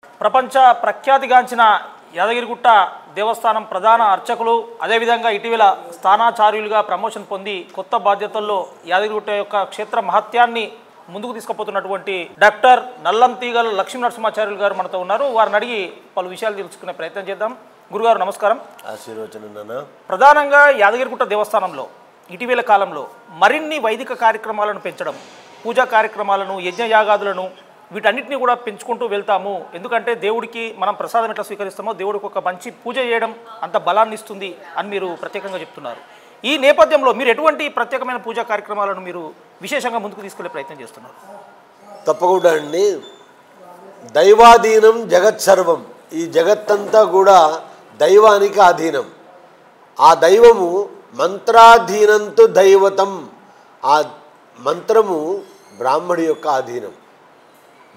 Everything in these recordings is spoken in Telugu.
ప్రపంచ ప్రఖ్యాతిగాంచిన యాదగిరిగుట్ట దేవస్థానం ప్రధాన అర్చకులు అదేవిధంగా ఇటీవల స్థానాచార్యులుగా ప్రమోషన్ పొంది కొత్త బాధ్యతల్లో యాదగిరిగుట్ట యొక్క క్షేత్ర మహత్యాన్ని ముందుకు తీసుకుపోతున్నటువంటి డాక్టర్ నల్లంతీగల లక్ష్మీనరసింహాచార్యులు గారు మనతో ఉన్నారు. వారిని అడిగి పలు విషయాలు తెలుసుకునే ప్రయత్నం చేద్దాం. గురుగారు నమస్కారం. ఆశీర్వచనం. ప్రధానంగా యాదగిరిగుట్ట దేవస్థానంలో ఇటీవల కాలంలో మరిన్ని వైదిక కార్యక్రమాలను పెంచడం, పూజా కార్యక్రమాలను, యజ్ఞయాగాదులను వీటన్నిటిని కూడా పెంచుకుంటూ వెళ్తాము. ఎందుకంటే దేవుడికి మనం ప్రసాదం ఎట్లా స్వీకరిస్తామో దేవుడికి ఒక మంచి పూజ చేయడం అంత బలాన్ని ఇస్తుంది అని మీరు ప్రత్యేకంగా చెప్తున్నారు. ఈ నేపథ్యంలో మీరు ఎటువంటి ప్రత్యేకమైన పూజా కార్యక్రమాలను మీరు విశేషంగా ముందుకు తీసుకెళ్లే ప్రయత్నం చేస్తున్నారు? తప్పకుండా అండి. దైవాధీనం జగత్సర్వం. ఈ జగత్తంతా కూడా దైవానికి ఆధీనం. ఆ దైవము మంత్రాధీనంతో దైవతం. ఆ మంత్రము బ్రాహ్మడి యొక్క ఆధీనం.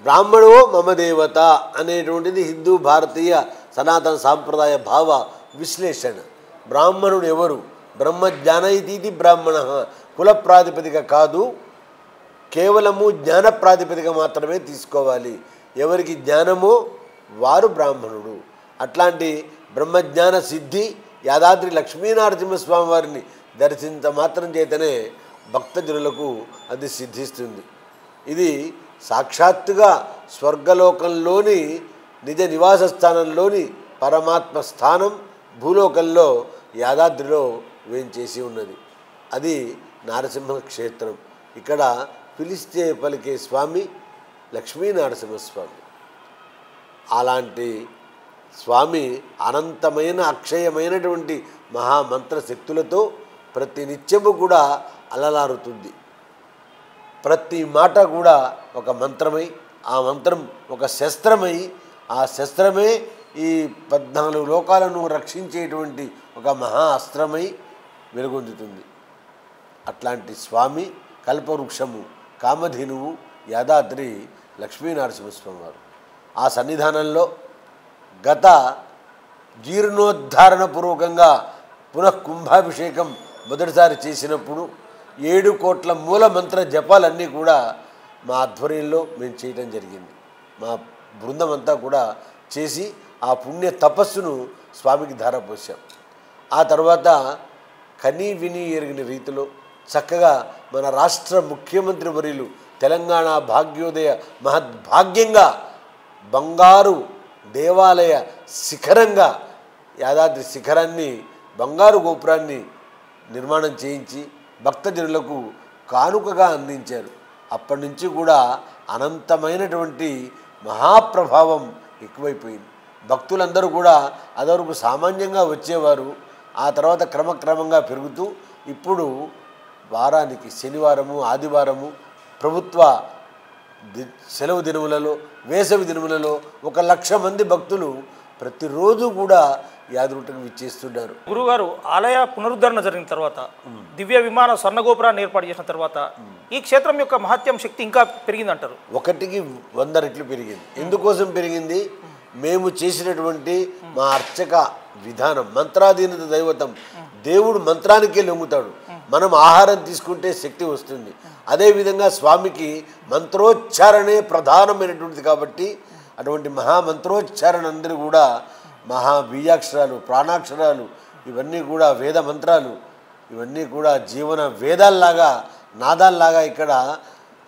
బ్రాహ్మణో మమ దేవత అనేటువంటిది హిందూ భారతీయ సనాతన సాంప్రదాయ భావ విశ్లేషణ. బ్రాహ్మణుడు ఎవరు? బ్రహ్మజ్ఞానైతీతి బ్రాహ్మణ. కుల ప్రాతిపదిక కాదు, కేవలము జ్ఞాన ప్రాతిపదిక మాత్రమే తీసుకోవాలి. ఎవరికి జ్ఞానమో వారు బ్రాహ్మణుడు. అట్లాంటి బ్రహ్మజ్ఞాన సిద్ధి యాదాద్రి లక్ష్మీనరసింహస్వామి వారిని దర్శించ మాత్రం చేతనే భక్తజనులకు అది సిద్ధిస్తుంది. ఇది సాక్షాత్తుగా స్వర్గలోకంలోని నిజ నివాస స్థానంలోని పరమాత్మ స్థానం భూలోకంలో యాదాద్రిలో వేంచేసి ఉన్నది. అది నారసింహ క్షేత్రం. ఇక్కడ పిలిస్తే పలికే స్వామి లక్ష్మీనరసింహస్వామి. అలాంటి స్వామి అనంతమైన అక్షయమైనటువంటి మహామంత్ర శక్తులతో ప్రతి నిత్యము కూడా అలలారుతుంది. ప్రతి మాట కూడా ఒక మంత్రమై, ఆ మంత్రం ఒక శస్త్రమై, ఆ శస్త్రమే ఈ 14 లోకాలను రక్షించేటువంటి ఒక మహా అస్త్రమై వెలుగొందుతుంది. అట్లాంటి స్వామి కల్పవృక్షము కామధేనువు యాదాద్రి లక్ష్మీనరసింహస్వామి వారు. ఆ సన్నిధానంలో గత జీర్ణోద్ధారణ పూర్వకంగా పునఃకుంభాభిషేకం మొదటిసారి చేసినప్పుడు 7 కోట్ల మూల మంత్ర జపాలన్నీ కూడా మా ఆధ్వర్యంలో మేము చేయటం జరిగింది. మా బృందం అంతా కూడా చేసి ఆ పుణ్య తపస్సును స్వామికి ధారపోసాం. ఆ తర్వాత కనీ విని ఎరిగిన రీతిలో చక్కగా మన రాష్ట్ర ముఖ్యమంత్రి వర్యులు తెలంగాణ భాగ్యోదయ మహద్భాగ్యంగా బంగారు దేవాలయ శిఖరంగా యాదాద్రి శిఖరాన్ని బంగారు గోపురాన్ని నిర్మాణం చేయించి భక్తజనులకు కానుకగా అందించారు. అప్పటి నుంచి కూడా అనంతమైనటువంటి మహాప్రభావం ఎక్కువైపోయింది. భక్తులందరూ కూడా అదవరకు సామాన్యంగా వచ్చేవారు. ఆ తర్వాత క్రమక్రమంగా పెరుగుతూ ఇప్పుడు వారానికి శనివారము, ఆదివారము, ప్రభుత్వ సెలవు దినములలో, వేసవి దినములలో 1,00,000 మంది భక్తులు ప్రతిరోజు కూడా యాదగిరిగుట్టకు విచ్చేస్తున్నారు. గురుగారు, ఆలయ పునరుద్ధరణ జరిగిన తర్వాత, దివ్య విమాన స్వర్ణగోపురాన్ని ఏర్పాటు చేసిన తర్వాత ఈ క్షేత్రం యొక్క మహత్యం శక్తి ఇంకా పెరిగిందంటారు? 1కి 100 రెట్లు పెరిగింది. ఎందుకోసం పెరిగింది? మేము చేసినటువంటి మా అర్చక విధానం. మంత్రాధీనత దైవతం. దేవుడు మంత్రానికే లొంగుతాడు. మనం ఆహారం తీసుకుంటే శక్తి వస్తుంది. అదేవిధంగా స్వామికి మంత్రోచ్చారణే ప్రధానమైనటువంటిది కాబట్టి అటువంటి మహామంత్రోచ్చారణ అందరూ కూడా మహా బీజాక్షరాలు, ప్రాణాక్షరాలు, ఇవన్నీ కూడా వేద మంత్రాలు, ఇవన్నీ కూడా జీవన వేదాల్లాగా, నాదాల్లాగా ఇక్కడ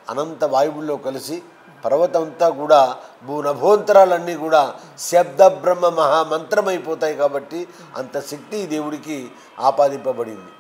అనంత వాయువుల్లో కలిసి పర్వతంతా కూడా భూనభోంతరాలన్నీ కూడా శబ్ద బ్రహ్మ మహామంత్రమైపోతాయి. కాబట్టి అంత శక్తి దేవుడికి ఆపాదింపబడింది.